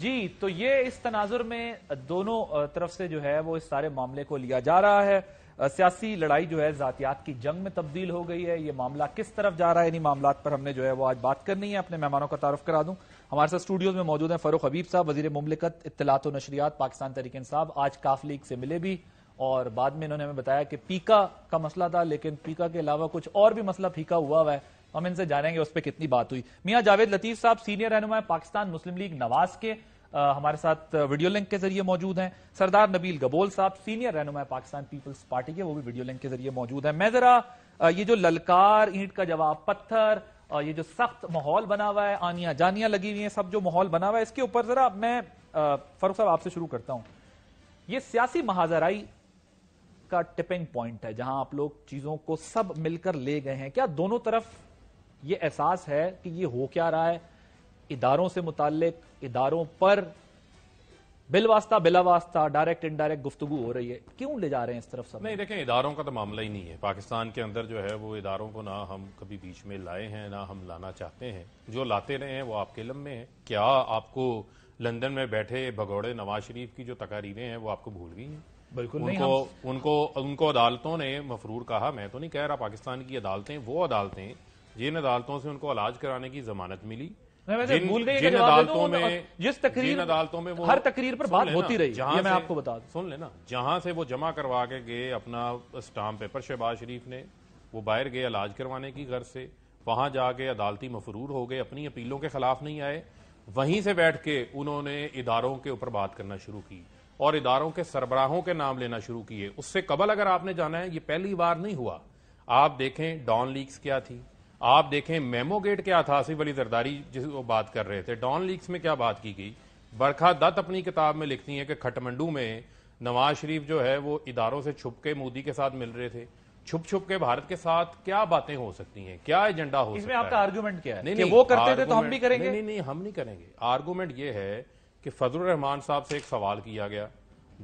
جی تو یہ اس تناظر میں دونوں طرف سے جو ہے وہ اس سارے معاملے کو لیا جا رہا ہے. سیاسی لڑائی جو ہے ذاتیات کی جنگ میں تبدیل ہو گئی ہے. یہ معاملہ کس طرف جا رہا ہے, انہی معاملات پر ہم نے جو ہے وہ آج بات کرنی ہے. اپنے مہمانوں کا تعارف کرا دوں. ہمارے ساتھ اسٹوڈیوز میں موجود ہیں فاروق حبیب صاحب, وزیر مملکت اطلاعات و نشریات, پاکستان تحریک انصاف. آج کاف لیگ سے ملے بھی اور بعد میں انہوں نے ہمیں بتایا کہ پیکا کا مسئلہ تھا, لیکن پیکا کے علاوہ کچھ اور بھی مسئلہ پھیکا ہوا ہے. ہم ان سے جانیں گے اس پہ کتنی بات ہوئی. میاں جاوید لطیف صاحب سینئر رہنما پاکستان مسلم لیگ نواز کے ہمارے ساتھ ویڈیو لنک کے ذریعے موجود ہیں. سردار نبیل گبول صاحب سینئر رہنما پاکستان پیپلز پارٹی کے, وہ بھی ویڈیو لنک کے ذریعے موجود ہیں. میں ذرا یہ جو للکار, اینٹ کا جواب پتھر, یہ جو سخت ماحول بنا ہوا ہے, آنیاں جانیاں لگی ہوئی ہیں, سب جو ماحول بنا ہوا ہے, اس کے اوپر ذرا میں فاروق صاحب آپ سے شروع کرتا ہوں. یہ سیاسی محاذرائی کا ٹپنگ پوائنٹ ہے جہاں آپ لوگ چیزوں کو سب مل کر لے گئے ہیں. کیا دونوں طرف یہ احساس ہے کہ یہ ہو کیا رہا ہے؟ اداروں سے متعلق, اداروں پر بالواسطہ بلا واسطہ ڈائریکٹ انڈائریکٹ گفتگو ہو رہی ہے, کیوں لے جا رہے ہیں اس طرف سب؟ نہیں دیکھیں, اداروں کا تو معاملہ ہی نہیں ہے. پاکستان کے اندر جو ہے وہ اداروں کو نہ ہم کبھی بیچ میں لائے ہیں نہ ہم لانا چاہتے ہیں. جو لاتے رہے ہیں وہ آپ کے علم میں ہے. کیا آپ کو لندن میں بیٹھے بھگوڑے نواز شریف کی جو تقاریریں ہیں وہ آپ کو بھول گئی ہیں؟ بالکل نہیں. ان کو عدالتوں نے مفرور کہا. میں تو نہیں کہہ رہا, پاکستان کی عدالتیں وہ عدالتیں جن عدالتوں سے ان کو علاج کرانے کی ضمانت ملی, جن عدالتوں میں وہ ہر تقریر پر بات ہوتی رہی, یہ میں آپ کو بتا دوں. سن لینا, جہاں سے وہ جمع کروا کے گئے اپنا اسٹامپ پیپر شہباز شریف نے, وہ باہر گئے علاج کروانے کی غرض سے, وہاں جا کے عدالتی مفرور ہو گئے, اپنی اپیلوں کے خلاف نہیں آئے. وہیں سے بیٹھ کے انہوں نے اداروں کے اوپر بات کرنا شروع کی اور اداروں کے سربراہوں کے نام لینا شروع کیے. اس سے قبل اگر آپ نے جانا ہے, یہ پہلی بار نہیں ہوا. آپ دیکھیں ڈان لیکس کیا تھی, آپ دیکھیں میمو گیٹ کیا تھا, آصف علی زرداری جس وہ بات کر رہے تھے, ڈان لیکس میں کیا بات کی گئی. برکھا دت اپنی کتاب میں لکھتی ہیں کہ کھٹمنڈو میں نواز شریف جو ہے وہ اداروں سے چھپ کے مودی کے ساتھ مل رہے تھے. چھپ چھپ کے بھارت کے ساتھ کیا باتیں ہو سکتی ہیں, کیا ایجنڈا ہو سکتا ہے؟ اس میں آپ کا آرگومنٹ کیا ہے کہ وہ کرتے تھے تو ہم بھی کریں گے؟ نہیں, ہم نہیں کریں گے. آرگومنٹ یہ ہے کہ فضل الرحمان صاحب سے ایک سوال کیا گیا,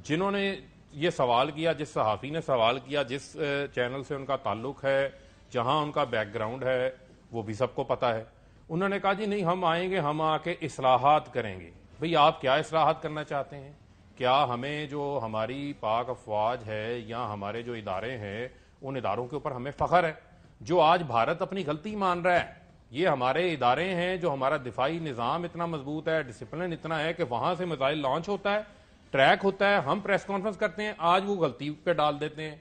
جنہوں نے یہ سوال کیا, جس صحافی نے سوال کیا, جس چینل سے ان کا تعلق ہے, جہاں ان کا بیک گراؤنڈ ہے, وہ بھی سب کو پتا ہے. انہوں نے کہا جی نہیں, ہم آئیں گے, ہم آ کے اصلاحات کریں گے. بھئی آپ کیا اصلاحات کرنا چاہتے ہیں؟ کیا ہمیں جو ہماری پاک افواج ہے یا ہمارے جو ادارے ہیں ان اداروں کے اوپر ہمیں فخر ہے؟ جو آج بھارت اپنی غلطی مان رہا ہے, یہ ہمارے ادارے ہیں, جو ہمارا دفاعی نظام اتنا مضبوط ہے, ڈسپلن اتنا ہے کہ وہاں سے میزائل لانچ ہوتا ہے, ٹریک ہوتا ہے, ہم پریس کانفرنس کرتے ہیں, آج وہ غلطی پہ ڈال دیتے ہیں.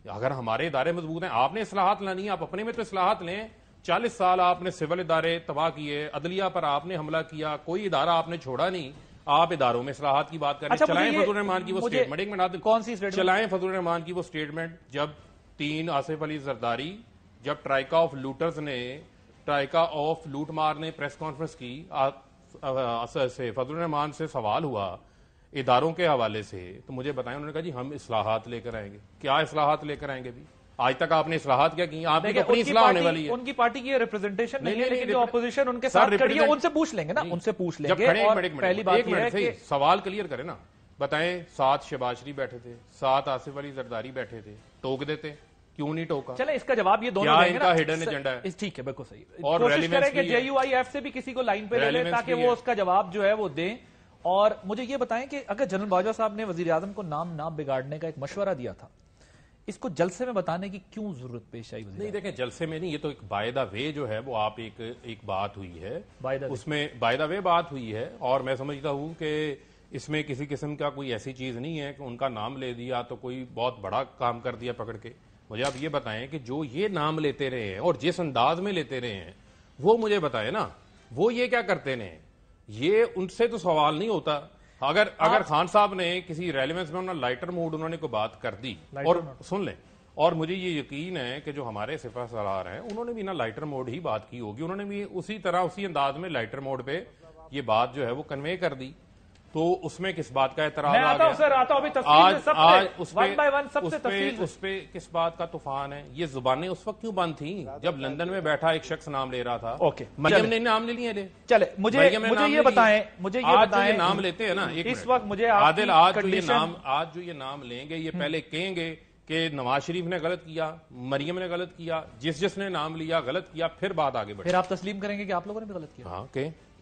اگر ہمارے ادارے مضبوط ہیں, آپ نے اصلاحات لانی ہے, آپ اپنے میں تو اصلاحات لیں. 40 سال آپ نے سول ادارے تباہ کیے, عدلیہ پر آپ نے حملہ کیا, کوئی ادارہ آپ نے چھوڑا نہیں. آپ اداروں میں اصلاحات کی بات کریں. چلائیں فضل الرحمان کی وہ اسٹیٹمنٹ, ایک منٹ, کون سی اسٹیٹمنٹ چلائیں فضل الرحمان کی وہ اسٹیٹمنٹ, جب 3 آصف علی زرداری, جب ٹرائکا آف لوٹرز نے, ٹرائکا آف لوٹ مار نے پریس کانفرنس کی, فضل الرحمان سے سوال ہوا اداروں کے حوالے سے, تو مجھے بتائیں, انہوں نے کہا جی ہم اصلاحات لے کر آئیں گے. کیا اصلاحات لے کر آئیں گے؟ بھی آج تک آپ نے اصلاحات کیا کی؟ آپ کی اپنی اصلاح ہونے والی ہے. ان کی پارٹی کی ریپرزینٹیشن نہیں ہے, لیکن جو اپوزیشن ان کے ساتھ کھڑی ہے ان سے پوچھ لیں گے نا, ان سے پوچھ لیں گے. اور پہلی بات یہ ہے کہ سوال کلیئر کریں نا, بتائیں 7 شہباز شریف بیٹھے تھے, 7 آصف علی زرداری بیٹھے تھے, ٹوک دیتے, کیوں نہیں ٹوکا؟ چلیں اس کا جواب یہ دونوں دیں گے نا. ہڈن ایجنڈا ہے, ٹھیک ہے, بالکل صحیح. اور کوشش کریں کہ جے یو آئی ایف سے بھی کسی کو لائن پہ لے لیں تاکہ وہ اس کا جواب جو ہے وہ دیں. اور مجھے یہ بتائیں کہ اگر جنرل باجوہ صاحب نے وزیر اعظم کو نام نہ بگاڑنے کا ایک مشورہ دیا تھا, اس کو جلسے میں بتانے کی کیوں ضرورت پیش آئی؟ نہیں دیکھیں, جلسے میں نہیں, یہ تو ایک بائی دا وے جو ہے وہ آپ ایک بات ہوئی ہے, اس میں بائی دا وے بات ہوئی ہے, اور میں سمجھتا ہوں کہ اس میں کسی قسم کا کوئی ایسی چیز نہیں ہے کہ ان کا نام لے دیا تو کوئی بہت بڑا کام کر دیا پکڑ کے. مجھے آپ یہ بتائیں کہ جو یہ نام لیتے رہے ہیں اور جس انداز میں لیتے رہے ہیں وہ مجھے بتائیں نا, وہ یہ کیا کرتے ہیں؟ یہ ان سے تو سوال نہیں ہوتا. اگر خان صاحب نے کسی ریلیونس میں لائٹر موڈ انہوں نے کوئی بات کر دی, اور سن لیں, اور مجھے یہ یقین ہے کہ جو ہمارے سپہ سالار ہیں انہوں نے بھی نا لائٹر موڈ ہی بات کی ہوگی, انہوں نے بھی اسی طرح اسی انداز میں لائٹر موڈ پہ یہ بات جو ہے وہ کنوے کر دی, تو اس میں کس بات کا اعتراض آ گیا؟ اس پہ کس بات کا طوفان ہے؟ یہ زبانیں اس وقت کیوں بند تھیں جب لندن میں بیٹھا ایک شخص نام لے رہا تھا؟ مریم نے نام لے لیے. چلے مجھے یہ بتائیں, آج جو یہ نام لیتے ہیں نا, اس وقت مجھے عادل, آج جو یہ نام لیں گے, یہ پہلے کہیں گے کہ نواز شریف نے غلط کیا, مریم نے غلط کیا, جس نے نام لیا غلط کیا, پھر بات آگے بڑھے. پھر آپ تسلیم کریں گے کہ آپ لوگوں نے بھی غلط کیا؟ ہاں, کہ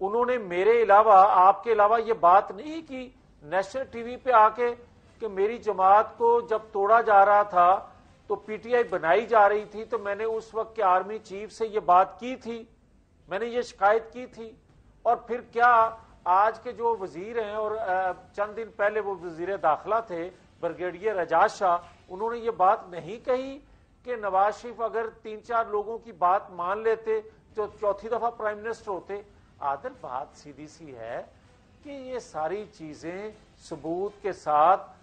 انہوں نے میرے علاوہ آپ کے علاوہ یہ بات نہیں کی نیشنل ٹی وی پہ آ کے کہ میری جماعت کو جب توڑا جا رہا تھا تو پی ٹی آئی بنائی جا رہی تھی تو میں نے اس وقت کے آرمی چیف سے یہ بات کی تھی, میں نے یہ شکایت کی تھی. اور پھر کیا آج کے جو وزیر ہیں اور چند دن پہلے وہ وزیر داخلہ تھے بریگیڈیئر اعجاز شاہ, انہوں نے یہ بات نہیں کہی کہ نواز شریف اگر 3-4 لوگوں کی بات مان لیتے تو چوتھی دفعہ پرائم منسٹر ہوتے. عادل بات سیدھی سی ہے کہ یہ ساری چیزیں ثبوت کے ساتھ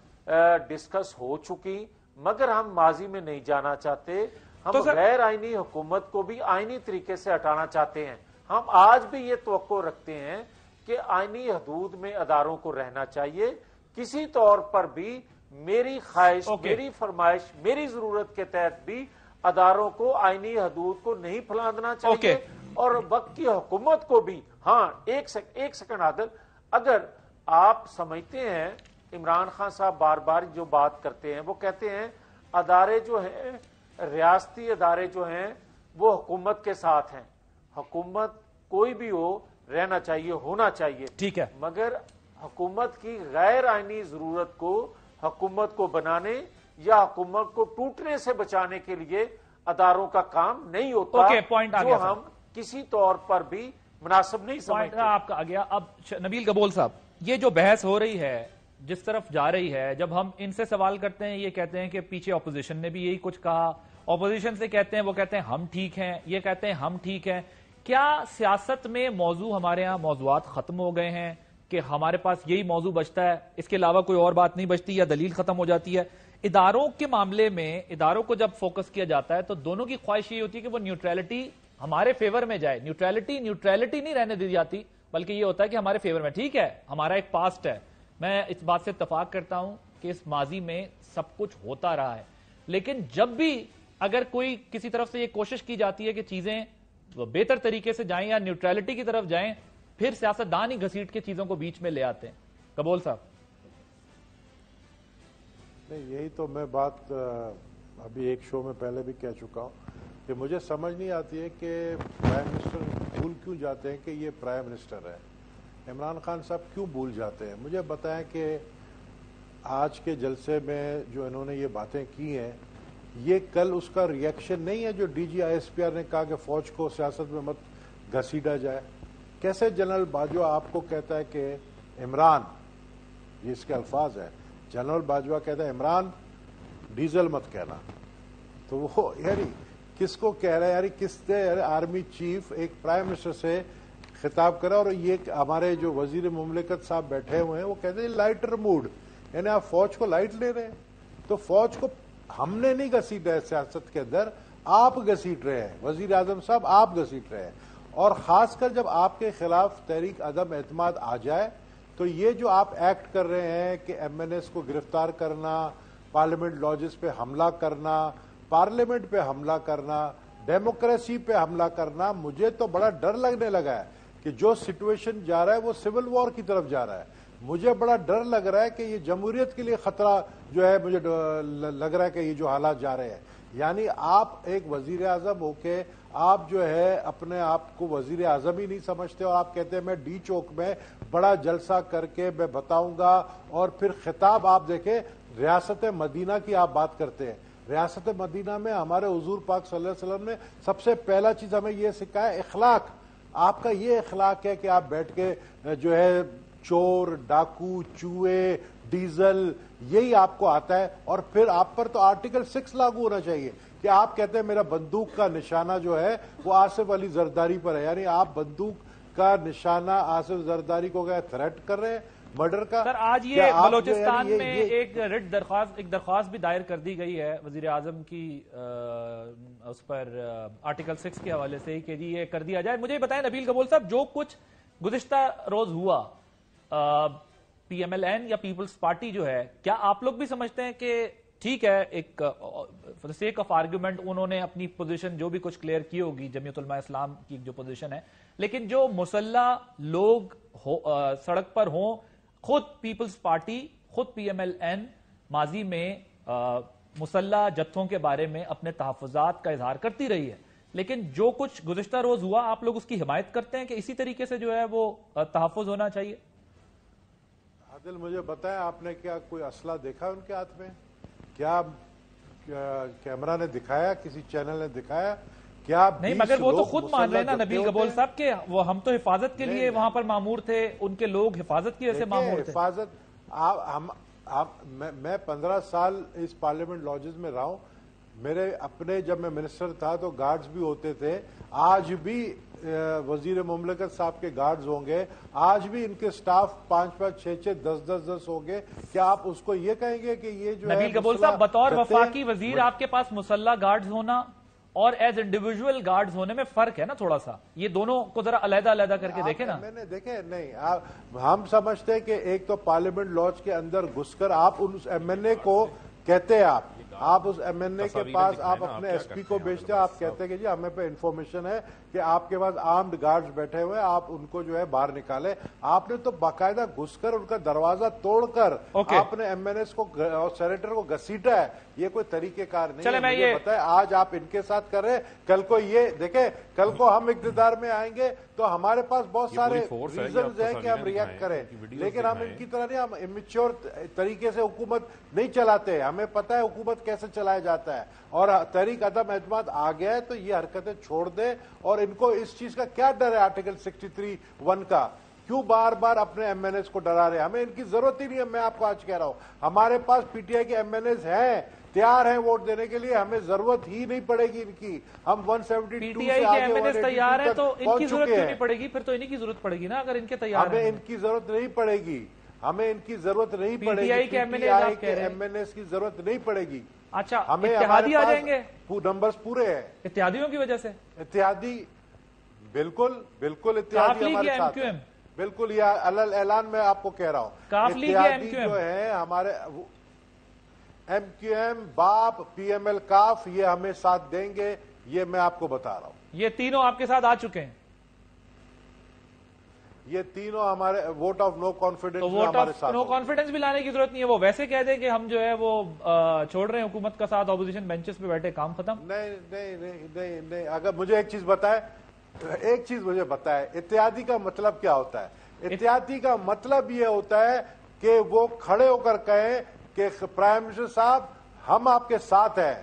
ڈسکس ہو چکی, مگر ہم ماضی میں نہیں جانا چاہتے. ہم غیر آئینی حکومت کو بھی آئینی طریقے سے ہٹانا چاہتے ہیں. ہم آج بھی یہ توقع رکھتے ہیں کہ آئینی حدود میں اداروں کو رہنا چاہیے. کسی طور پر بھی میری خواہش, میری فرمائش, میری ضرورت کے تحت بھی اداروں کو آئینی حدود کو نہیں پھلاندنا چاہیے. اور وقت کی حکومت کو بھی. ہاں ایک سیکنڈ عادل, اگر آپ سمجھتے ہیں عمران خان صاحب بار بار جو بات کرتے ہیں وہ کہتے ہیں ادارے جو ہیں ریاستی ادارے جو ہیں وہ حکومت کے ساتھ ہیں, حکومت کوئی بھی ہو رہنا چاہیے, ہونا چاہیے, ٹھیک ہے, مگر حکومت کی غیر آئینی ضرورت کو حکومت کو بنانے یا حکومت کو ٹوٹنے سے بچانے کے لیے اداروں کا کام نہیں ہوتا, جو ہم کسی طور پر بھی مناسب نہیں سمجھتے. آپ کا آ گیا. اب نبیل گبول صاحب, یہ جو بحث ہو رہی ہے جس طرف جا رہی ہے, جب ہم ان سے سوال کرتے ہیں یہ کہتے ہیں کہ پیچھے اپوزیشن نے بھی یہی کچھ کہا, اپوزیشن سے کہتے ہیں وہ کہتے ہیں ہم ٹھیک ہیں, یہ کہتے ہیں ہم ٹھیک ہیں. کیا سیاست میں موضوع ہمارے ہاں موضوعات ختم ہو گئے ہیں کہ ہمارے پاس یہی موضوع بچتا ہے, اس کے علاوہ کوئی اور بات نہیں بچتی, یا دلیل ختم ہو جاتی ہے؟ اداروں کے معاملے میں اداروں کو جب فوکس کیا جاتا ہے تو دونوں کی خواہش یہ ہوتی ہے کہ وہ نیوٹرلٹی ہمارے فیور میں جائے. نیوٹرلٹی نہیں رہنے دی جاتی, بلکہ یہ ہوتا ہے کہ ہمارے فیور میں. ٹھیک ہے, ہمارا ایک پاسٹ ہے, میں اس بات سے اتفاق کرتا ہوں کہ اس ماضی میں سب کچھ ہوتا رہا ہے, لیکن جب بھی اگر کوئی کسی طرف سے یہ کوشش کی جاتی ہے کہ چیزیں بہتر طریقے سے جائیں یا نیوٹرلٹی کی طرف جائیں, پھر سیاستدان ہی گھسیٹ کے چیزوں کو بیچ میں لے آتے ہیں. قبول صاحب. نہیں, یہی تو میں بات ابھی ایک شو میں پہلے بھی کہہ چکا ہوں کہ مجھے سمجھ نہیں آتی ہے کہ پرائم منسٹر بھول کیوں جاتے ہیں کہ یہ پرائم منسٹر ہے. عمران خان صاحب کیوں بھول جاتے ہیں؟ مجھے بتائیں کہ آج کے جلسے میں جو انہوں نے یہ باتیں کی ہیں, یہ کل اس کا ری ایکشن نہیں ہے جو D G I S P R نے کہا کہ فوج کو سیاست میں مت گھسیٹا جائے. کیسے جنرل باجوہ آپ کو کہتا ہے کہ عمران, یہ اس کے الفاظ ہیں, جنرل باجوہ کہتا ہے عمران ڈیزل مت کہنا, تو وہ یعنی کس کو کہہ رہا ہے؟ یعنی کس نے آرمی چیف ایک پرائم منسٹر سے خطاب کرا, اور یہ ہمارے جو وزیر مملکت صاحب بیٹھے ہوئے ہیں وہ کہتے ہیں لائٹر موڈ, یعنی آپ فوج کو لائٹ لے رہے ہیں. تو فوج کو ہم نے نہیں گھسیٹا ہے سیاست کے اندر, آپ گھسیٹ رہے ہیں, وزیر اعظم صاحب آپ گھسیٹ رہے ہیں. اور خاص کر جب آپ کے خلاف تحریک عدم اعتماد آ جائے تو یہ جو آپ ایکٹ کر رہے ہیں کہ ایم این ایس کو گرفتار کرنا, پارلیمنٹ لاجز پہ حملہ کرنا, پارلیمنٹ پہ حملہ کرنا, ڈیموکریسی پہ حملہ کرنا, مجھے تو بڑا ڈر لگنے لگا ہے کہ جو سچویشن جا رہا ہے وہ سول وار کی طرف جا رہا ہے. مجھے بڑا ڈر لگ رہا ہے کہ یہ جمہوریت کے لیے خطرہ جو ہے, مجھے لگ رہا ہے کہ یہ جو حالات جا رہے ہیں, یعنی آپ ایک وزیر اعظم ہو کے آپ جو ہے اپنے آپ کو وزیر اعظم ہی نہیں سمجھتے, اور آپ کہتے ہیں میں ڈی چوک میں بڑا جلسہ کر کے میں بتاؤں گا. اور پھر خطاب آپ دیکھیں, ریاست مدینہ کی آپ بات کرتے ہیں. ریاست مدینہ میں ہمارے حضور پاک صلی اللہ علیہ وسلم نے سب سے پہلا چیز ہمیں یہ سکھایا اخلاق. آپ کا یہ اخلاق ہے کہ آپ بیٹھ کے جو ہے چور, ڈاکو, چوہے, ڈیزل, یہی آپ کو آتا ہے. اور پھر آپ پر تو آرٹیکل 6 لاگو ہونا چاہیے کہ آپ کہتے ہیں میرا بندوق کا نشانہ جو ہے وہ آصف علی زرداری پر ہے, یعنی آپ بندوق کا نشانہ آصف زرداری کو کیا تھریٹ کر رہے ہیں مرڈر کا. سر آج یہ بلوچستان میں ایک درخواست بھی دائر کر دی گئی ہے وزیر اعظم کی اس پر آرٹیکل 6 کے حوالے سے کہ جی یہ کر دیا جائے. مجھے بتائیں نبیل گبول صاحب, جو کچھ گزشتہ روز ہوا پی ایم ایل این یا پیپلز پارٹی جو ہے, کیا آپ لوگ بھی سمجھتے ہیں کہ ٹھیک ہے ایک for the sake of argument انہوں نے اپنی پوزیشن جو بھی کچھ کلیئر کی ہوگی, جمعیت علماء اسلام کی جو پوزیشن ہے, لیکن جو مسلح لوگ سڑک پر ہوں, خود پیپلز پارٹی, خود پی ایم ایل این ماضی میں مسلح جتھوں کے بارے میں اپنے تحفظات کا اظہار کرتی رہی ہے, لیکن جو کچھ گزشتہ روز ہوا آپ لوگ اس کی حمایت کرتے ہیں کہ اسی طریقے سے جو ہے وہ تحفظ ہونا چاہیے؟ عادل مجھے بتائیں آپ نے کیا کوئی اسلحہ دیکھا ان کے ہاتھ میں؟ کیا کیمرہ نے دکھایا؟ کسی چینل نے دکھایا؟ کیا نہیں، مگر وہ تو خود مان رہے ہیں نا نبیل گبول صاحب کہ وہ ہم تو حفاظت کے لیے وہاں پر مامور تھے، ان کے لوگ حفاظت کی وجہ سے مامور تھے۔ حفاظت میں 15 سال اس پارلیمنٹ لاجز میں رہا ہوں، میرے اپنے جب میں منسٹر تھا تو گارڈز بھی ہوتے تھے، آج بھی وزیر مملکت صاحب کے گارڈز ہوں گے، آج بھی ان کے سٹاف 5-5 6-6 10-10 ہوں گے۔ کیا آپ اس کو یہ کہیں گے کہ یہ جو ہے نبیل گبول صاحب بطور وفاقی وزیر آپ کے پاس مسلح گارڈز ہونا اور ایز انڈیویجول گارڈز ہونے میں فرق ہے نا تھوڑا سا؟ یہ دونوں کو ذرا علیحدہ علیحدہ کر کے دیکھیں نا۔ میں نے دیکھے نہیں، ہم سمجھتے ہیں کہ ایک تو پارلیمنٹ لاج کے اندر گھس کر آپ اس ایم این اے کو کہتے ہیں، آپ اس ایم این اے کے پاس آپ اپنے ایس پی کو بھیجتے ہیں، آپ کہتے ہیں کہ جی ہمیں پہ انفارمیشن ہے کہ آپ کے پاس آرمڈ گارڈز بیٹھے ہوئے ہیں، آپ ان کو جو ہے باہر نکالیں۔ آپ نے تو باقاعدہ گھس کر ان کا دروازہ توڑ کر آپ نے ایم این ایس کو اور سینیٹر کو گھسیٹا ہے، یہ کوئی طریقہ کار نہیں ہے۔ مجھے بتائیں آج آپ ان کے ساتھ کر رہے ہیں، کل کو یہ دیکھیں، کل کو ہم اقتدار میں آئیں گے تو ہمارے پاس بہت سارے ریزنز ہیں کہ ہم ریئیکٹ کریں، لیکن ہم ان کی طرح نہیں، ہم امیچور طریقے سے حکومت نہیں چلاتے، ہمیں پتہ ہے حکومت کیسے چلایا جاتا ہے، اور تحریک عدم اعتماد آ گیا ہے تو یہ حرکتیں چھوڑ دیں۔ اور ان کو اس چیز کا کیا ڈر ہے آرٹیکل 63(1) کا؟ کیوں بار بار اپنے ایم این ایز کو ڈرا رہے ہیں؟ ہمیں ان کی ضرورت ہی نہیں ہے۔ میں آپ کو آج کہہ رہا ہوں ہمارے پاس پی ٹی آئی کے ایم این ایز ہیں، تیار ہیں ووٹ دینے کے لیے، ہمیں ضرورت ہی نہیں پڑے گی ان کی۔ ہم 172 پی ٹی آئی کے ایم این ایز تیار ہے تو ان کی ضرورت کیوں نہیں پڑے گی؟ پھر تو انہی کی ضرورت پڑے گی نا اگر ان کے تیار ہیں۔ ہمیں ان کی ضرورت نہیں پڑے گی، ہمیں ان کی ضرورت نہیں پڑے گی، پی ٹی آئی کے ایم این ایز کی ضرورت نہیں پڑے گی۔ اچھا، ہمیں اتحادی آ جائیں گے؟ نمبرز پورے ہیں اتحادیوں کی وجہ سے؟ اتحادی بالکل اتحادی ہمارے ساتھ ہیں، بالکل۔ یہ علل اعلان میں آپ کو کہہ رہا ہوں، اتحادی جو ہے ہمارے ایم کیو ایم، باپ، پی ایم ایل، کاف، یہ ہمیں ساتھ دیں گے، یہ میں آپ کو بتا رہا ہوں۔ یہ تینوں آپ کے ساتھ آ چکے ہیں؟ یہ تینوں ہمارے vote of no confidence vote of no confidence بھی لانے کی ضرورت نہیں ہے، وہ ویسے کہہ دیں کہ ہم جو ہے وہ چھوڑ رہے ہیں حکومت کا ساتھ، اپوزیشن بینچز پہ بیٹھے، کام ختم۔ نہیں، اگر مجھے ایک چیز بتائے، اتحادی کا مطلب کیا ہوتا ہے؟ اتحادی کا مطلب یہ ہوتا ہے کہ وہ کھڑے ہو کر کہیں کہ پرائم منسٹر صاحب ہم آپ کے ساتھ ہیں،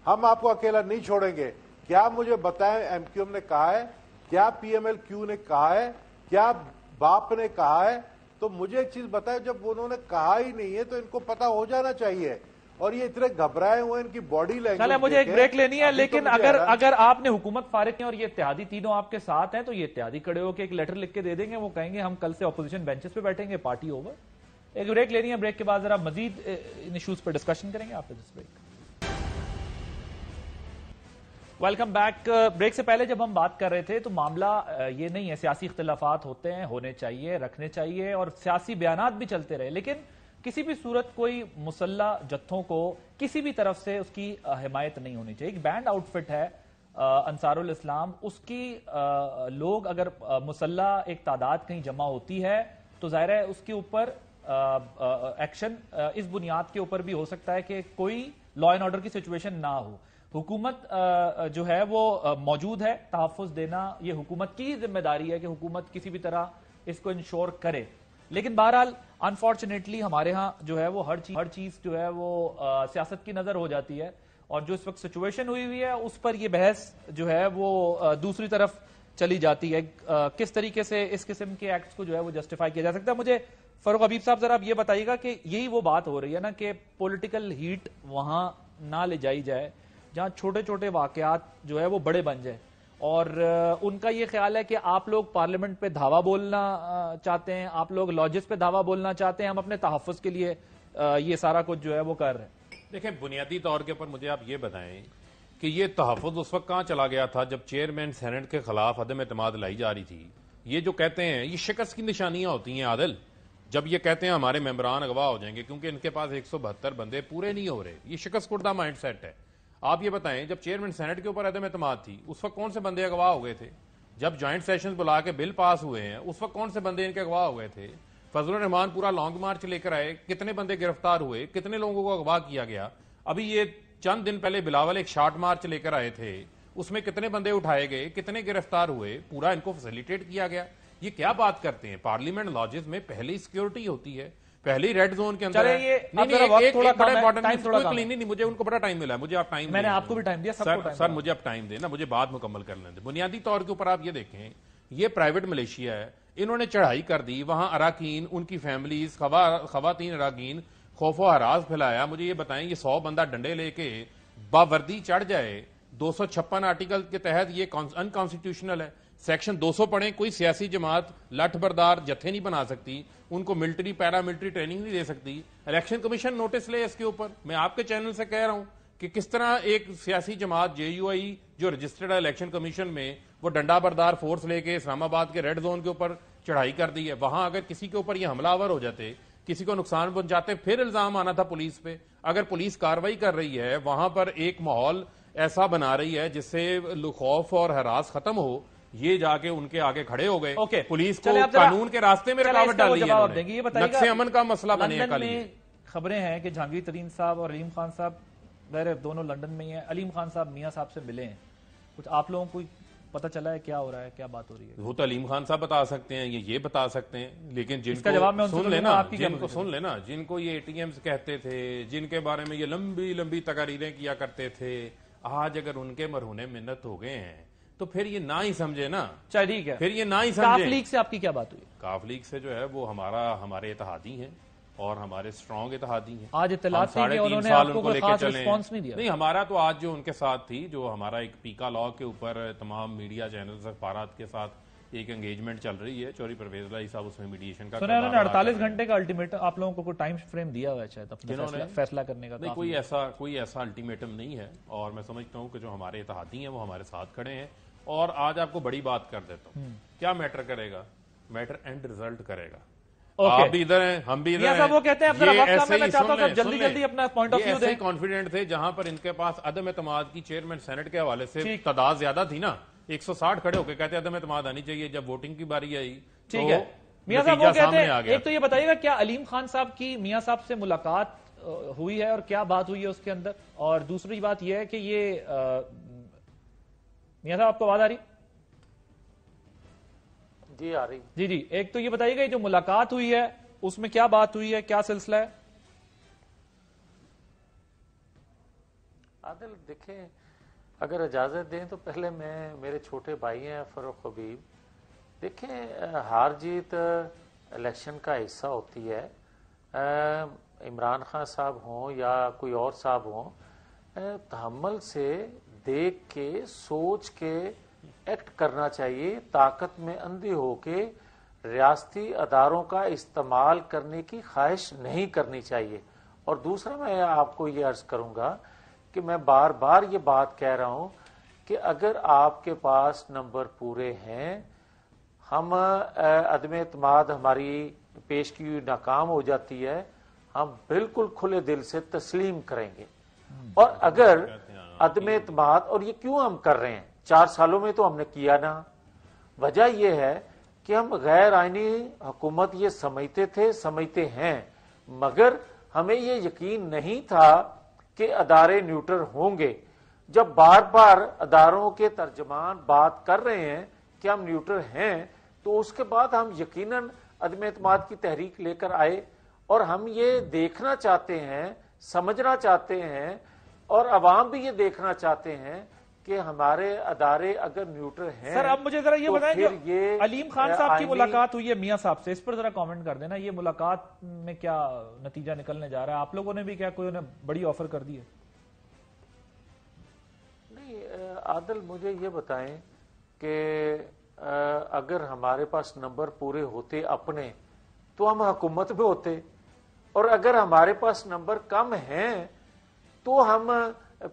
ہم آپ کو اکیلا نہیں چھوڑیں گے۔ کیا مجھے بتائیں ایم کیو ایم نے کہا ہے؟ کیا پی ایم ایل کیو نے کہا ہے؟ کیا باپ نے کہا ہے؟ تو مجھے ایک چیز بتائے، جب انہوں نے کہا ہی نہیں ہے تو ان کو پتا ہو جانا چاہیے، اور یہ اتنے گھبرائے ہوئے ان کی باڈی لینگویج۔ مجھے ایک بریک لینی ہے، لیکن اگر آپ نے حکومت فارغ کی اور یہ اتحادی تینوں آپ کے ساتھ ہیں تو یہ اتحادی کھڑے ہو کے ایک لیٹر لکھ کے دے دیں گے، وہ کہیں گے ہم کل سے اپوزیشن بینچز پہ بیٹھیں گے، پارٹی اوور۔ ایک بریک لینی ہے، بریک کے بعد ذرا مزید ان ایشوز پر ڈسکشن کریں گے آپ دس بریک۔ Welcome back. بریک سے پہلے جب ہم بات کر رہے تھے تو معاملہ یہ نہیں ہے، سیاسی اختلافات ہوتے ہیں، ہونے چاہیے، رکھنے چاہیے، اور سیاسی بیانات بھی چلتے رہے، لیکن کسی بھی صورت کوئی مسلح جتھوں کو کسی بھی طرف سے اس کی حمایت نہیں ہونی چاہیے۔ ایک بینڈ آؤٹ فٹ ہے انصار الاسلام، اس کی لوگ اگر مسلح ایک تعداد کہیں جمع ہوتی ہے تو ظاہر ہے اس کے اوپر ایکشن اس بنیاد کے اوپر بھی ہو سکتا ہے کہ کوئی لا اینڈ آرڈر کی سچویشن نہ ہو۔ حکومت جو ہے وہ موجود ہے، تحفظ دینا یہ حکومت کی ذمہ داری ہے کہ حکومت کسی بھی طرح اس کو انشور کرے، لیکن بہرحال انفارچونیٹلی ہمارے ہاں جو ہے وہ ہر چیز جو ہے وہ سیاست کی نظر ہو جاتی ہے، اور جو اس وقت سچویشن ہوئی ہے اس پر یہ بحث جو ہے وہ دوسری طرف چلی جاتی ہے، کس طریقے سے اس قسم کے ایکٹس کو جو ہے وہ جسٹیفائی کیا جا سکتا ہے۔ مجھے فاروق حبیب صاحب ذرا یہ بتائیے گا کہ یہی وہ بات ہو رہی ہے نا کہ پولیٹیکل ہیٹ وہاں نہ لے جائی جائے جہاں چھوٹے چھوٹے واقعات جو ہے وہ بڑے بن جائیں، اور ان کا یہ خیال ہے کہ آپ لوگ پارلیمنٹ پہ دھاوا بولنا چاہتے ہیں، آپ لوگ لاجز پہ دھاوا بولنا چاہتے ہیں، ہم اپنے تحفظ کے لیے یہ سارا کچھ جو ہے وہ کر رہے ہیں۔ دیکھیں، بنیادی طور کے اوپر مجھے آپ یہ بتائیں کہ یہ تحفظ اس وقت کہاں چلا گیا تھا جب چیئرمین سینٹ کے خلاف عدم اعتماد لائی جا رہی تھی۔ یہ جو کہتے ہیں یہ شکست کی نشانیاں ہوتی ہیں عادل، جب یہ کہتے ہیں ہمارے ممبران اغوا ہو جائیں گے کیونکہ ان کے پاس 172 بندے پورے نہیں ہو رہے، یہ شکست کردہ مائنڈ سیٹ ہے۔ آپ یہ بتائیں جب چیئرمین سینٹ کے اوپر عدم اعتماد تھی اس وقت کون سے بندے اغوا ہو گئے تھے؟ جب جوائنٹ سیشنز بلا کے بل پاس ہوئے ہیں اس وقت کون سے بندے ان کے اغوا ہو گئے تھے؟ فضل الرحمان پورا لانگ مارچ لے کر آئے، کتنے بندے گرفتار ہوئے، کتنے لوگوں کو اغوا کیا گیا؟ ابھی یہ چند دن پہلے بلاول ایک شارٹ مارچ لے کر آئے تھے، اس میں کتنے بندے اٹھائے گئے, کتنے گرفتار ہوئے, پورا ان کو فیسیلیٹیٹ کیا گیا. یہ کیا بات کرتے ہیں؟ پارلیمنٹ لاجز میں پہلی سیکیورٹی ہوتی ہے, پہلی ریڈ زون کے اندر. مجھے ان کو بڑا ٹائم ملا ہے, مجھے آپ ٹائم, میں نے آپ کو بھی ٹائم دیا سر مجھے آپ ٹائم دیں نا, مجھے بات مکمل کر لیں. بنیادی طور کے اوپر آپ یہ دیکھیں, یہ پرائیویٹ ملیشیا ہے, انہوں نے چڑھائی کر دی, وہاں اراکین, ان کی فیملیز, خواتین اراکین, خوف و ہراس پھیلایا. مجھے یہ بتائیں, یہ 100 بندہ ڈنڈے لے کے باوردی چڑھ جائے, 256 آرٹیکل کے تحت یہ انکانسٹیٹیوشنل ہے. سیکشن 200 پڑھیں, کوئی سیاسی جماعت لٹھ بردار جتھے نہیں بنا سکتی, ان کو ملٹری پیرا ملٹری ٹریننگ نہیں دے سکتی. الیکشن کمیشن نوٹس لے اس کے اوپر. میں آپ کے چینل سے کہہ رہا ہوں کہ کس طرح ایک سیاسی جماعت JUI جو رجسٹرڈ ہے الیکشن کمیشن میں, وہ ڈنڈا بردار فورس لے کے اسلام آباد کے ریڈ زون کے اوپر چڑھائی کر دی ہے. وہاں اگر کسی کے اوپر یہ حملہ آور ہو جاتے, کسی کو نقصان پہنچاتے, پھر الزام آنا تھا پولیس پہ. اگر پولیس کاروائی کر رہی ہے, وہاں پر ایک ماحول ایسا بنا رہی ہے جس سے خوف اور ہراس ختم ہو, یہ جا کے ان کے آگے کھڑے ہو گئے. پولیس کو قانون کے راستے میں رکاوٹ ڈالی ہے, نقص امن کا مسئلہ بنے گا. خبریں ہیں کہ جہانگیر ترین صاحب اور علیم خان صاحب ظاہر دونوں لندن میں ہی ہیں. علیم خان صاحب میاں صاحب سے ملے ہیں, کچھ آپ لوگوں کو پتہ چلا ہے کیا ہو رہا ہے, کیا بات ہو رہی ہے؟ وہ تو علیم خان صاحب بتا سکتے ہیں, یہ بتا سکتے ہیں, لیکن جن کو سن لینا, جن کو یہ ATMs کہتے تھے, جن کے بارے میں یہ لمبی لمبی تقاریریں کیا کرتے تھے, آج اگر ان کے مرہون منت ہو گئے ہیں تو پھر یہ نہ ہی سمجھے نا. ٹھیک ہے, پھر یہ نہ ہی سمجھے. کاف لیگ سے آپ کی کیا بات ہوئی؟ کاف لیگ سے جو ہے وہ ہمارے اتحادی ہیں اور ہمارے اسٹرانگ اتحادی ہیں. آج اطلاعات تھی کہ انہوں نے آپ کو کوئی خاص رسپانس نہیں دیا. نہیں, ہمارا تو آج جو ان کے ساتھ تھی, جو ہمارا ایک پیکا لاء کے اوپر تمام میڈیا چینلز اخبارات کے ساتھ ایک انگیجمنٹ چل رہی ہے, چوری پرویز لائی صاحب اس میں میڈیشن کا, انہوں نے 48 گھنٹے کا الٹیمیٹم آپ لوگوں کو کوئی ٹائم فریم دیا ہوا ہے شاید اپنا فیصلہ کرنے کا. نہیں, کوئی ایسا الٹیمیٹم نہیں ہے, اور میں سمجھتا ہوں کہ جو ہمارے اتحادی ہیں وہ ہمارے ساتھ کھڑے ہیں. اور آج آپ کو بڑی بات کر دیتا ہوں, کیا میٹر کرے گا؟ میٹر اینڈ ریزلٹ کرے گا. آپ بھی ادھر ہیں, ہم بھی ادھر ہیں. وہ کہتے ہیں جلدی اپنا پوائنٹ آف ویو دیں. کانفیڈنٹ تھے جہاں پر ان کے پاس عدم اعتماد کی چیئرمین سینٹ کے حوالے سے تعداد زیادہ تھی نا, 160 کھڑے ہو کے کہتے عدم اعتماد آنی چاہیے. جب ووٹنگ کی باری آئی, ٹھیک ہے, میاں صاحب وہ کہتے ہیں, ایک تو یہ بتائیے گا کیا علیم خان صاحب کی میاں صاحب سے ملاقات ہوئی ہے اور کیا بات ہوئی ہے اس کے اندر, اور دوسری بات یہ ہے کہ یہ میاں صاحب آپ کو آواز آ رہی؟ جی آ رہی. جی, ایک تو یہ بتائیے گا جو ملاقات ہوئی ہے اس میں کیا بات ہوئی ہے, کیا سلسلہ ہے؟ عادل دیکھیں, اگر اجازت دیں تو پہلے میرے چھوٹے بھائی ہیں فاروق حبیب, دیکھیں ہار جیت الیکشن کا حصہ ہوتی ہے. عمران خان صاحب ہوں یا کوئی اور صاحب ہوں, تحمل سے دیکھ کے سوچ کے ایکٹ کرنا چاہیے. طاقت میں اندھی ہو کے ریاستی اداروں کا استعمال کرنے کی خواہش نہیں کرنی چاہیے. اور دوسرا میں آپ کو یہ عرض کروں گا کہ میں بار بار یہ بات کہہ رہا ہوں کہ اگر آپ کے پاس نمبر پورے ہیں, ہم عدم اعتماد ہماری پیش کی ہوئی ناکام ہو جاتی ہے, ہم بالکل کھلے دل سے تسلیم کریں گے. اور اگر عدم اعتماد, اور یہ کیوں ہم کر رہے ہیں, 4 سالوں میں تو ہم نے کیا نا. وجہ یہ ہے کہ ہم غیر آئینی حکومت یہ سمجھتے ہیں, مگر ہمیں یہ یقین نہیں تھا کہ ادارے نیوٹرل ہوں گے. جب بار بار اداروں کے ترجمان بات کر رہے ہیں کہ ہم نیوٹرل ہیں, تو اس کے بعد ہم یقیناً عدم اعتماد کی تحریک لے کر آئے. اور ہم یہ دیکھنا چاہتے ہیں, سمجھنا چاہتے ہیں, اور عوام بھی یہ دیکھنا چاہتے ہیں کہ ہمارے ادارے اگر نیوٹرل ہیں. سر اب مجھے ذرا یہ بتائیں, جو علیم خان صاحب کی ملاقات ہوئی ہے میاں صاحب سے, اس پر ذرا کامنٹ کر دینا. یہ ملاقات میں کیا نتیجہ نکلنے جا رہا ہے؟ آپ لوگوں نے بھی کیا کوئی انہیں بڑی آفر کر دی ہے؟ نہیں عادل, مجھے یہ بتائیں کہ اگر ہمارے پاس نمبر پورے ہوتے اپنے تو ہم حکومت میں ہوتے, اور اگر ہمارے پاس نمبر کم ہیں تو ہم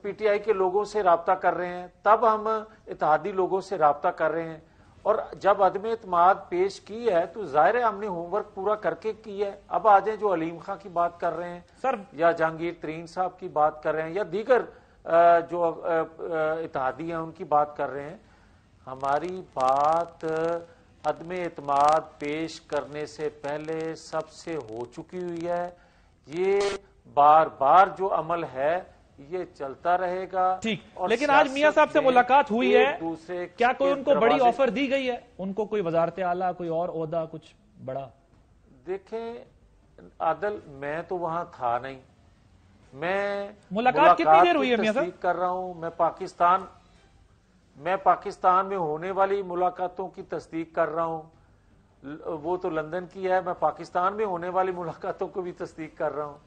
PTI کے لوگوں سے رابطہ کر رہے ہیں, تب ہم اتحادی لوگوں سے رابطہ کر رہے ہیں. اور جب عدم اعتماد پیش کی ہے تو ظاہر ہے ہم نے ہوم ورک پورا کر کے کی ہے. اب آ جائیں جو علیم خان کی بات کر رہے ہیں سر, یا جہانگیر ترین صاحب کی بات کر رہے ہیں, یا دیگر جو اتحادی ہیں ان کی بات کر رہے ہیں. ہماری بات عدم اعتماد پیش کرنے سے پہلے سب سے ہو چکی ہوئی ہے. یہ بار بار جو عمل ہے یہ چلتا رہے گا. ٹھیک, لیکن آج میاں صاحب سے ملاقات ہوئی ہے, کیا کوئی ان کو بڑی آفر دی گئی ہے؟ ان کو کوئی وزارت اعلیٰ, کوئی اور عہدہ کچھ بڑا؟ دیکھیں عادل, میں تو وہاں تھا نہیں, میں ملاقات کتنی دیر ہوئی ہے میاں صاحب؟ تصدیق کر رہا ہوں. میں پاکستان میں ہونے والی ملاقاتوں کی تصدیق کر رہا ہوں. وہ تو لندن کی ہے, میں پاکستان میں ہونے والی ملاقاتوں کو بھی تصدیق کر رہا ہوں,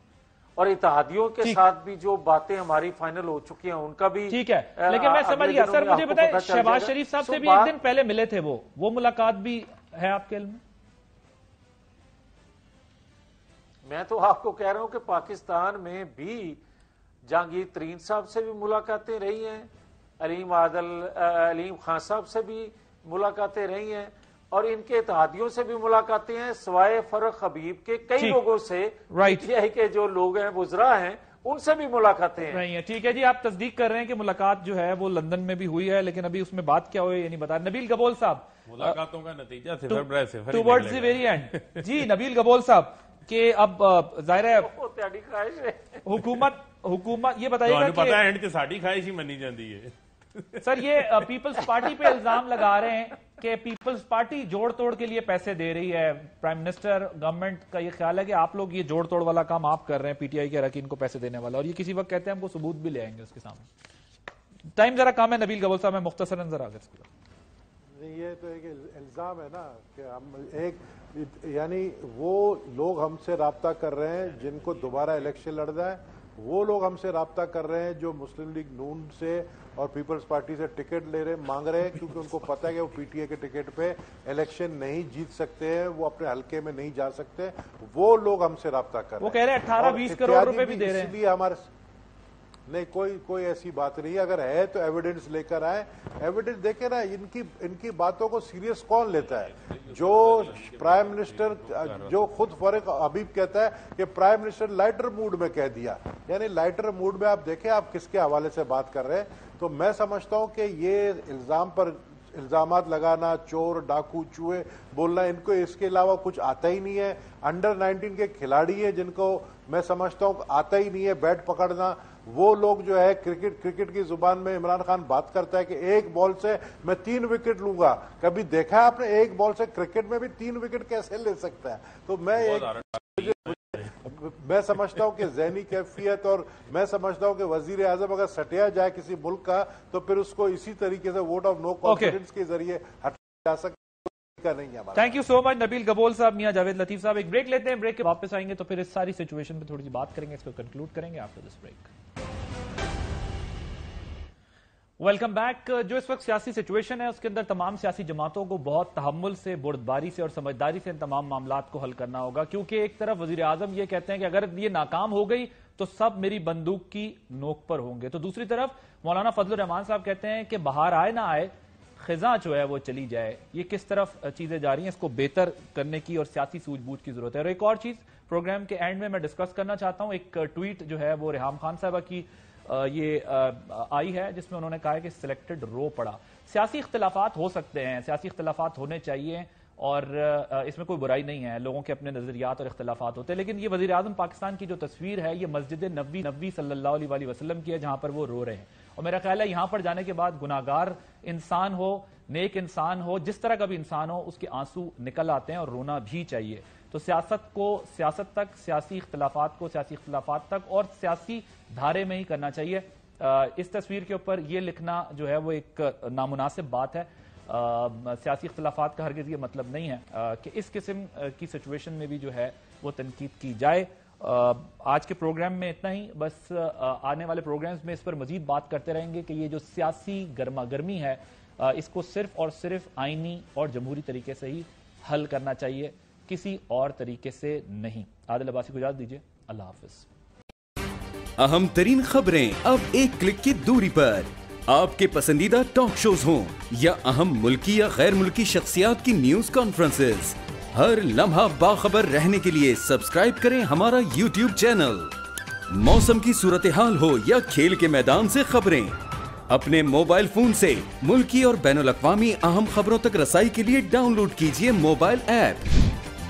اور اتحادیوں کے ساتھ بھی جو باتیں ہماری فائنل ہو چکی ہیں ان کا بھی. ٹھیک ہے, لیکن میں سمجھ گیا. سر مجھے بتائیں, شہباز شریف صاحب سے بھی ایک دن پہلے ملے تھے, وہ ملاقات بھی ہے آپ کے علم میں؟ میں تو آپ کو کہہ رہا ہوں کہ پاکستان میں بھی جہانگیر ترین صاحب سے بھی ملاقاتیں رہی ہیں, علیم خان صاحب سے بھی ملاقاتیں رہی ہیں, اور ان کے اتحادیوں سے بھی ملاقاتیں ہیں, سوائے فرق حبیب کے کئی لوگوں سے, کے جو لوگ ہیں وزراء ہیں ان سے بھی ملاقاتیں ہیں. ٹھیک ہے جی, آپ تصدیق کر رہے ہیں کہ ملاقات جو ہے وہ لندن میں بھی ہوئی ہے, لیکن ابھی اس میں بات کیا ہوئی یہ نہیں بتا. نبیل گبول صاحب, ملاقاتوں کا نتیجہ صفر ٹوورڈز دی ویری اینڈ. جی نبیل گبول صاحب, کہ اب ظاہر ہے حکومت یہ بتائیے گا کہ اینڈ تے ساڈی خواہش ہی منی جاندی ہے. سر یہ پیپلز پارٹی پہ الزام لگا رہے ہیں کہ پیپلز پارٹی جوڑ توڑ کے لیے پیسے دے رہی ہے. پرائم منسٹر گورنمنٹ کا یہ خیال ہے کہ آپ لوگ یہ جوڑ توڑ والا کام آپ کر رہے ہیں, پی ٹی آئی کے اراکین کو پیسے دینے والا, اور یہ کسی وقت کہتے ہیں ہم کو ثبوت بھی لے آئیں گے اس کے سامنے. ٹائم ذرا کام ہے نبیل گبول صاحب, میں مختصراً ذرا یہ تو ایک الزام ہے نا کہ ہم یعنی وہ لوگ ہم سے رابطہ کر رہے ہیں جن کو دوبارہ الیکشن لڑنا ہے, وہ لوگ ہم سے رابطہ کر رہے ہیں جو مسلم لیگ نون سے اور پیپلز پارٹی سے ٹکٹ مانگ رہے ہیں, کیونکہ ان کو پتہ ہے کہ وہ پی ٹی اے کے ٹکٹ پہ الیکشن نہیں جیت سکتے ہیں, وہ اپنے حلقے میں نہیں جا سکتے, وہ لوگ ہم سے رابطہ کر رہے ہیں. وہ کہہ رہے ہیں 18-20 کروڑ روپے بھی دے رہے ہیں. اس لیے ہمارے نہیں کوئی ایسی بات نہیں ہے, اگر ہے تو ایویڈنس لے کر آئے. ایویڈنس دیکھیں نا, ان کی باتوں کو سیریس کون لیتا ہے؟ جو پرائم منسٹر, جو خود فارق حبیب کہتا ہے کہ پرائم منسٹر لائٹر موڈ میں کہہ دیا, یعنی لائٹر موڈ میں آپ دیکھیں آپ کس کے حوالے سے بات کر رہے ہیں. تو میں سمجھتا ہوں کہ یہ الزامات لگانا, چور ڈاکو چوہے بولنا, ان کو اس کے علاوہ کچھ آتا ہی نہیں ہے. انڈر 19 کے کھلاڑی ہیں جن کو میں سمجھتا ہوں آتا ہی نہیں ہے بیٹ پکڑنا. وہ لوگ جو ہے کرکٹ کی زبان میں عمران خان بات کرتا ہے کہ ایک بال سے میں 3 وکٹ لوں گا. کبھی دیکھا ہے آپ نے ایک بال سے کرکٹ میں بھی 3 وکٹ کیسے لے سکتا ہے؟ تو میں سمجھتا ہوں کہ ذہنی کیفیت, اور میں سمجھتا ہوں کہ وزیر اعظم اگر سٹیا جائے کسی ملک کا تو پھر اس کو اسی طریقے سے ووٹ آف نو کانفیڈنس کے ذریعے ہٹایا جا سکتا نہیں ہے. تھینک یو سو مچ نبیل گبول صاحب, میاں جاوید لطیف صاحب. ایک بریک لیتے ہیں, بریک کے واپس آئیں گے تو پھر اس ساری سچویشن پہ تھوڑی سی بات کریں گے, اس کو کنکلوڈ کریں گے after this break. Welcome back. جو اس وقت سیاسی سچویشن ہے اس کے اندر تمام سیاسی جماعتوں کو بہت تحمل سے, بردباری سے اور سمجھداری سے ان تمام معاملات کو حل کرنا ہوگا, کیونکہ ایک طرف وزیر اعظم یہ کہتے ہیں کہ اگر یہ ناکام ہو گئی تو سب میری بندوق کی نوک پر ہوں گے, تو دوسری طرف مولانا فضل الرحمان صاحب کہتے ہیں کہ بہار آئے نہ آئے خزاں جو ہے وہ چلی جائے. یہ کس طرف چیزیں جا رہی ہیں, اس کو بہتر کرنے کی اور سیاسی سوجھ بوجھ کی ضرورت ہے. اور ایک اور چیز پروگرام کے اینڈ میں ڈسکس کرنا چاہتا ہوں, ایک ٹویٹ جو ہے وہ ریحام خان صاحبہ کی یہ آئی ہے جس میں انہوں نے کہا ہے کہ سلیکٹڈ رو پڑا. سیاسی اختلافات ہو سکتے ہیں, سیاسی اختلافات ہونے چاہیے, اور اس میں کوئی برائی نہیں ہے, لوگوں کے اپنے نظریات اور اختلافات ہوتے ہیں, لیکن یہ وزیر اعظم پاکستان کی جو تصویر ہے یہ مسجد نبوی صلی اللہ علیہ وسلم کی ہے جہاں پر وہ رو رہے ہیں. اور میرا خیال ہے یہاں پر جانے کے بعد گناہگار انسان ہو, نیک انسان ہو, جس طرح کا بھی انسان ہو, اس کے آنسو نکل آتے ہیں اور رونا بھی چاہیے. تو سیاست کو سیاست تک, سیاسی اختلافات کو سیاسی اختلافات تک اور سیاسی دھارے میں ہی کرنا چاہیے. اس تصویر کے اوپر یہ لکھنا جو ہے وہ ایک نامناسب بات ہے. سیاسی اختلافات کا ہرگز یہ مطلب نہیں ہے کہ اس قسم کی سچویشن میں بھی جو ہے وہ تنقید کی جائے. آج کے پروگرام میں اتنا ہی, بس آنے والے پروگرامز میں اس پر مزید بات کرتے رہیں گے کہ یہ جو سیاسی گرما گرمی ہے اس کو صرف اور صرف آئینی اور جمہوری طریقے سے ہی حل کرنا چاہیے, کسی اور طریقے سے نہیں. عادل عباسی کو اجازت دیجیے, اللہ حافظ. اہم ترین خبریں اب ایک کلک کی دوری پر. آپ کے پسندیدہ ٹاک شوز ہوں یا اہم ملکی یا غیر ملکی شخصیات کی نیوز کانفرنسز, ہر لمحہ باخبر رہنے کے لیے سبسکرائب کریں ہمارا یوٹیوب چینل. موسم کی صورتحال ہو یا کھیل کے میدان سے خبریں, اپنے موبائل فون سے ملکی اور بین الاقوامی اہم خبروں تک رسائی کے لیے ڈاؤن لوڈ کیجیے موبائل ایپ.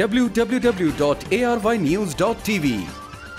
www.arYnews.tv।